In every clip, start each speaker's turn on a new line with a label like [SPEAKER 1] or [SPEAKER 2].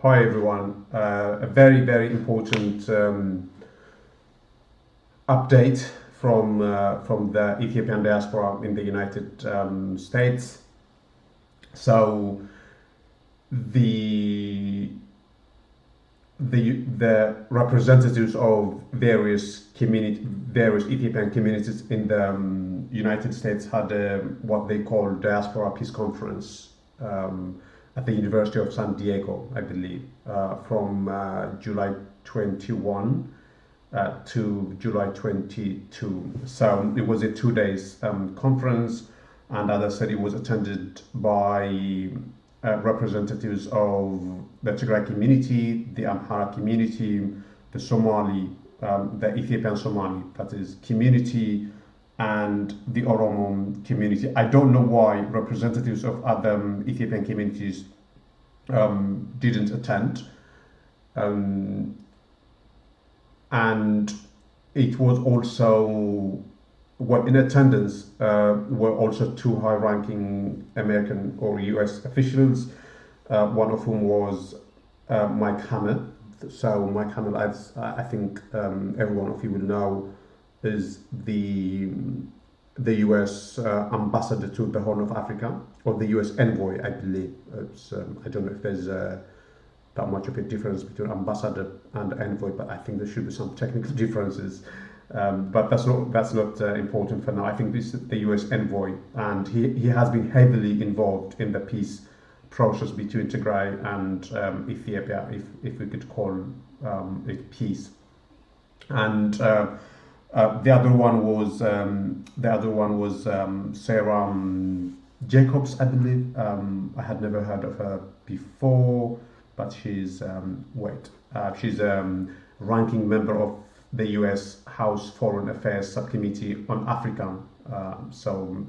[SPEAKER 1] Hi everyone. A very, very important update from the Ethiopian diaspora in the United States. So the the representatives of various Ethiopian communities in the United States had what they call Diaspora Peace Conference at the University of San Diego, I believe, from July 21 to July 22. So it was a 2 days conference, and as I said, it was attended by representatives of the Tigray community, the Amhara community, the the Ethiopian Somali, that is, community, and the Oromo community. I don't know why representatives of other Ethiopian communities didn't attend. And it was also, well, in attendance were also two high-ranking American or U.S. officials, one of whom was Mike Hammer. So Mike Hammer, I think every one of you will know, is the U.S. ambassador to the Horn of Africa, or the U.S. envoy, I believe. I don't know if there's that much of a difference between ambassador and envoy, but I think there should be some technical differences. But that's not important for now. I think this is the U.S. envoy, and he has been heavily involved in the peace process between Tigray and Ethiopia, if we could call it peace. And the other one was Sarah Jacobs, I believe. I had never heard of her before, but she's she's a ranking member of the U.S. House Foreign Affairs Subcommittee on Africa. So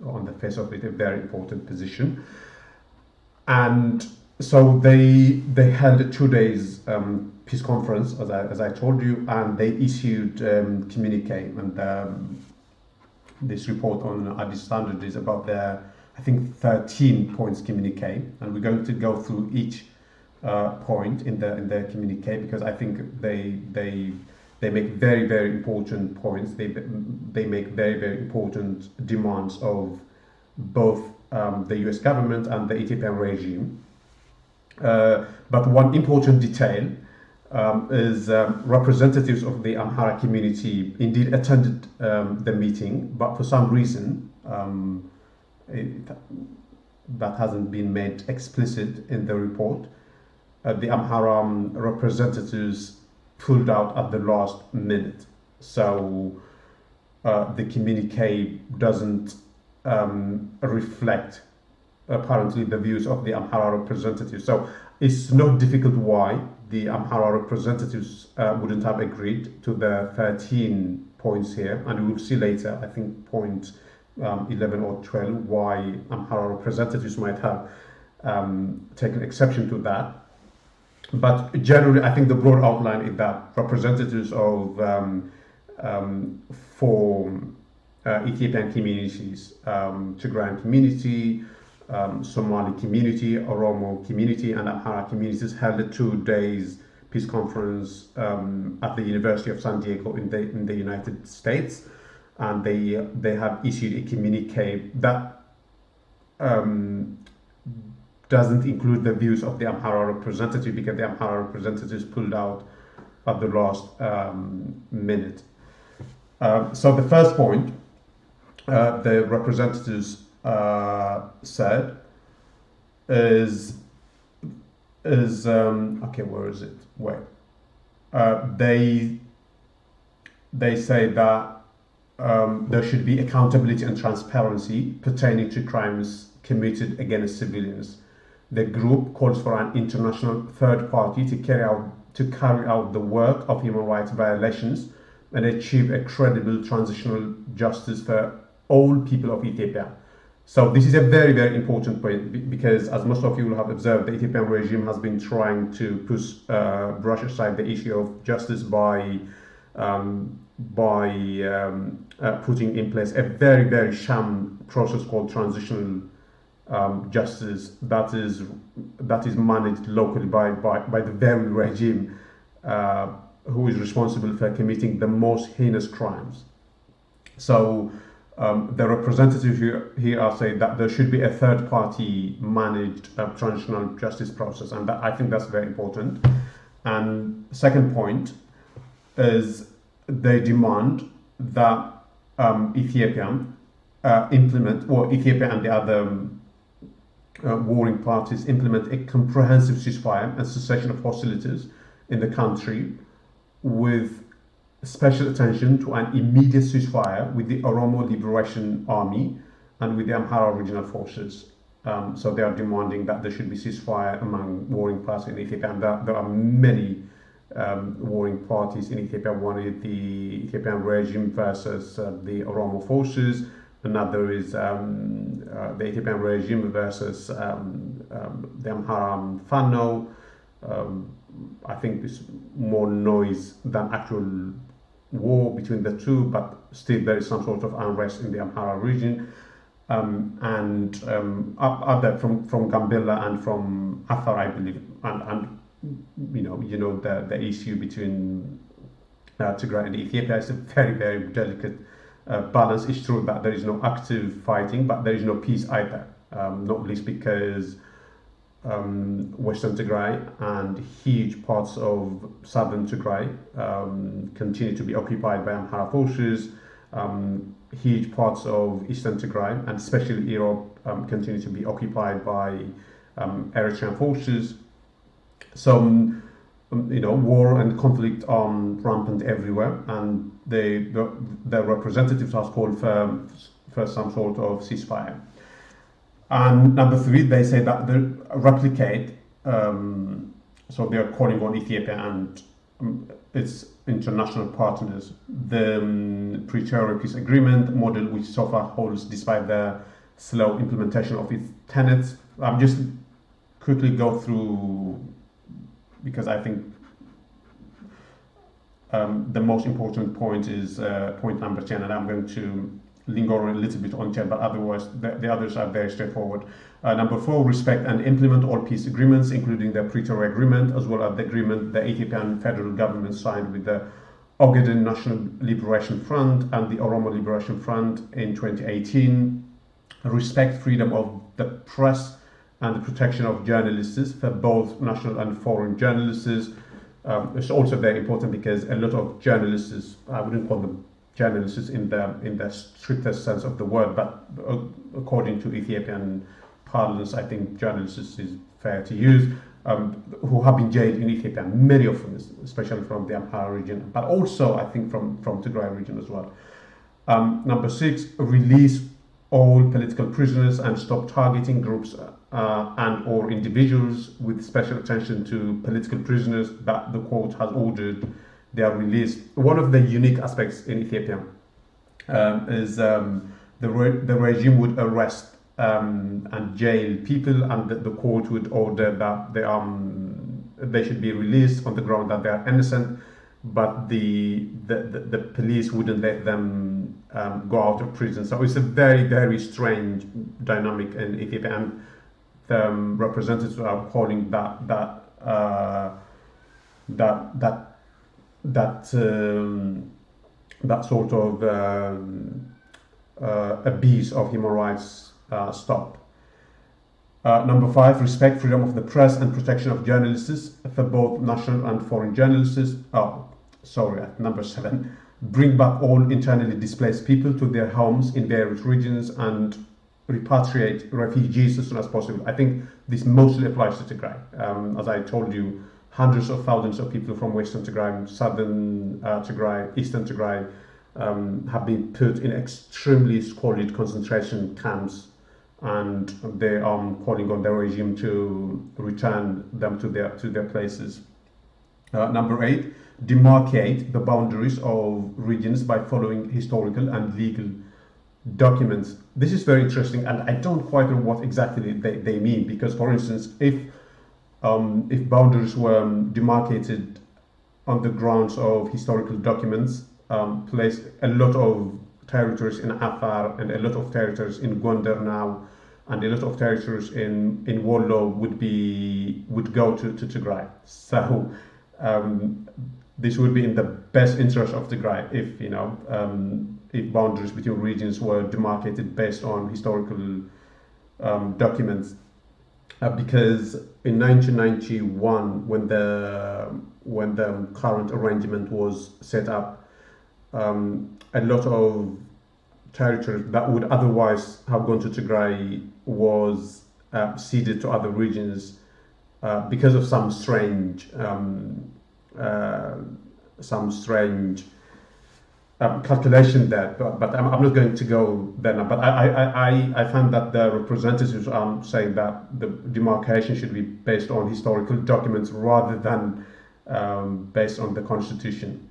[SPEAKER 1] on the face of it, a very important position. And so they held a 2 days peace conference, as I told you, and they issued Communique, and this report on Addis Standard is about their, I think, 13 points Communique, and we're going to go through each point in the Communique, because I think they make very, very important points. They make very, very important demands of both the U.S. government and the Ethiopian regime. But one important detail is representatives of the Amhara community indeed attended the meeting, but for some reason that hasn't been made explicit in the report. The Amhara representatives pulled out at the last minute, so the communique doesn't reflect apparently the views of the Amhara representatives. So it's not difficult why the Amhara representatives wouldn't have agreed to the 13 points here, and we will see later, I think point 11 or 12, why Amhara representatives might have taken exception to that. But generally, I think the broad outline is that representatives of four Ethiopian communities, Tigrayan community, Somali community, Oromo community, and Amhara communities held a 2 days peace conference at the University of San Diego in the United States, and they have issued a communique that doesn't include the views of the Amhara representative, because the Amhara representatives pulled out at the last minute. So the first point the representatives said is okay, where is it? Wait. They say that there should be accountability and transparency pertaining to crimes committed against civilians. The group calls for an international third party to carry out the work of human rights violations and achieve a credible transitional justice for all people of Ethiopia. So this is a very, very important point, because as most of you will have observed, the Ethiopian regime has been trying to brush aside the issue of justice by putting in place a very, very sham process called transitional justice that is managed locally by the very regime who is responsible for committing the most heinous crimes. So the representatives here are saying that there should be a third-party managed transitional justice process, and I think that's very important. And second point is they demand that Ethiopia Ethiopia and the other warring parties implement a comprehensive ceasefire and cessation of hostilities in the country, with special attention to an immediate ceasefire with the Oromo Liberation Army and with the Amhara regional forces. So they are demanding that there should be ceasefire among warring parties in Ethiopia, and there are many warring parties in Ethiopia. One is the Ethiopian regime versus the Oromo forces. Another is the Ethiopian regime versus the Amhara Fano. I think there's more noise than actual war between the two, but still there is some sort of unrest in the Amhara region. And other from Gambela and from Afar, I believe, and the issue between Tigray and Ethiopia is a very, very delicate balance. It's true that there is no active fighting, but there is no peace either, not least because Western Tigray and huge parts of southern Tigray continue to be occupied by Amhara forces. Huge parts of eastern Tigray and especially Europe continue to be occupied by Eritrean forces. So war and conflict are rampant everywhere, and the representatives have called for some sort of ceasefire. And number three, they say that they replicate, so they are calling on Ethiopia and its international partners the Pretoria Peace Agreement model, which so far holds despite the slow implementation of its tenets. I'm just quickly go through, because I think the most important point is point number 10, and I'm going to linger a little bit on 10, but otherwise the others are very straightforward. Number 4, respect and implement all peace agreements, including the Pretoria Agreement, as well as the agreement the Ethiopian federal government signed with the Ogaden National Liberation Front and the Oromo Liberation Front in 2018. Respect freedom of the press and the protection of journalists for both national and foreign journalists. It's also very important because a lot of journalists, I wouldn't call them journalists in the strictest sense of the word, but according to Ethiopian parlance, I think journalists is fair to use, who have been jailed in Ethiopia, many of them, especially from the Amhara region, but also I think from Tigray region as well. Number 6, release all political prisoners and stop targeting groups and or individuals, with special attention to political prisoners that the court has ordered their release. One of the unique aspects in Ethiopia is the regime would arrest and jail people, and the court would order that they should be released on the ground that they are innocent, but the police wouldn't let them go out of prison. So it's a very, very strange dynamic in Ethiopia, and the representatives are calling that sort of abuse of human rights stop. Number 5, respect freedom of the press and protection of journalists for both national and foreign journalists. Number 7, bring back all internally displaced people to their homes in various regions and repatriate refugees as soon as possible. I think this mostly applies to Tigray. As I told you, hundreds of thousands of people from Western Tigray, Southern Tigray, Eastern Tigray have been put in extremely squalid concentration camps, and they are calling on the regime to return them to their places. Number 8, demarcate the boundaries of regions by following historical and legal documents. This is very interesting, and I don't quite know what exactly they mean, because, for instance, if boundaries were demarcated on the grounds of historical documents, place a lot of territories in Afar and a lot of territories in Gondar now and a lot of territories in Wollo would go to Tigray. So this would be in the best interest of Tigray if boundaries between regions were demarcated based on historical documents. Because in 1991, when the current arrangement was set up, a lot of territory that would otherwise have gone to Tigray was ceded to other regions because of some strange calculation there. But I'm not going to go there now. But I found that the representatives are saying that the demarcation should be based on historical documents rather than based on the constitution.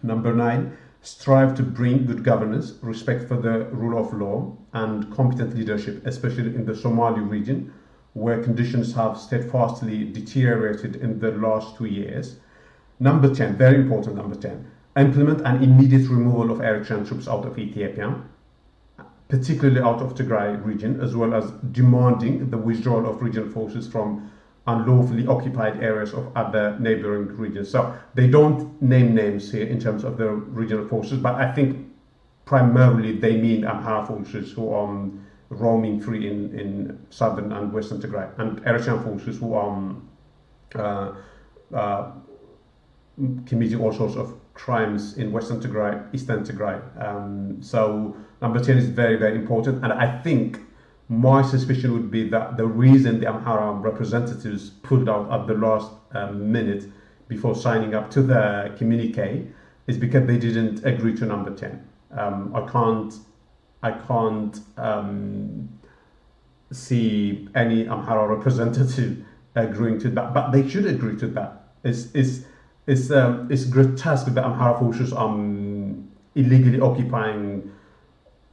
[SPEAKER 1] Number 9. Strive to bring good governance, respect for the rule of law, and competent leadership, especially in the Somali region, where conditions have steadfastly deteriorated in the last 2 years. Number 10, very important, number 10, implement an immediate removal of Eritrean troops out of Ethiopia, particularly out of Tigray region, as well as demanding the withdrawal of regional forces from unlawfully occupied areas of other neighboring regions. So they don't name names here in terms of the regional forces, but I think primarily they mean Amhara forces who are roaming free in southern and western Tigray, and Eritrean forces who are committing all sorts of crimes in western Tigray, eastern Tigray. So number 10 is very, very important, and I think my suspicion would be that the reason the Amhara representatives pulled out at the last minute before signing up to the communique is because they didn't agree to number 10. I can't see any Amhara representative agreeing to that, but they should agree to that. It's grotesque that Amhara forces are illegally occupying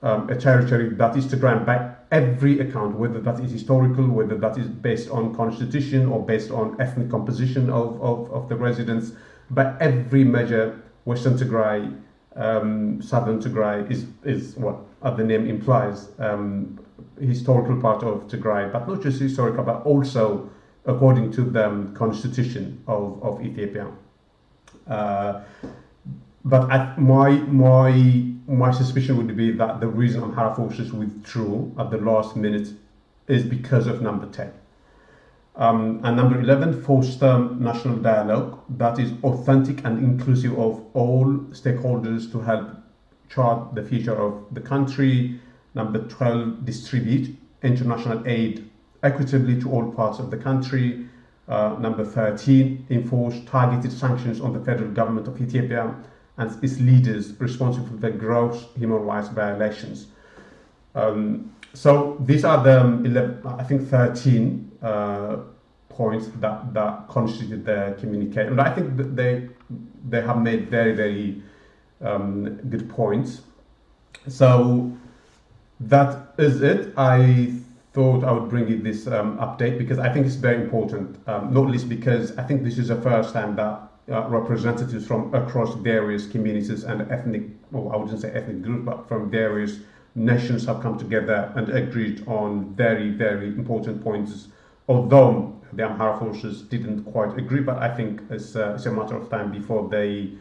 [SPEAKER 1] a territory that is Tigray by every account, whether that is historical, whether that is based on constitution or based on ethnic composition of the residents. By every measure, Western Tigray, Southern Tigray is what the name implies, historical part of Tigray, but not just historical, but also according to the constitution of Ethiopia. But my suspicion would be that the reason Amhara forces withdrew at the last minute is because of number 10. And number 11, foster national dialogue that is authentic and inclusive of all stakeholders to help chart the future of the country. Number 12, distribute international aid equitably to all parts of the country. Number 13, enforce targeted sanctions on the federal government of Ethiopia and its leaders responsible for the gross human rights violations. So these are the 13 points that constitute the communique. And I think that they have made very, very good points. So that is it. I thought I would bring you this update because I think it's very important, not least because I think this is the first time that representatives from across various communities and ethnic, well, I wouldn't say ethnic groups, but from various nations have come together and agreed on very, very important points. Although the Amhara forces didn't quite agree, but I think it's a matter of time before they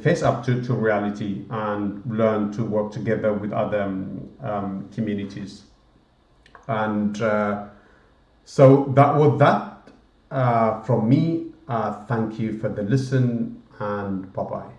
[SPEAKER 1] face up to reality and learn to work together with other communities. And so that was that from me. Thank you for the listen, and bye-bye.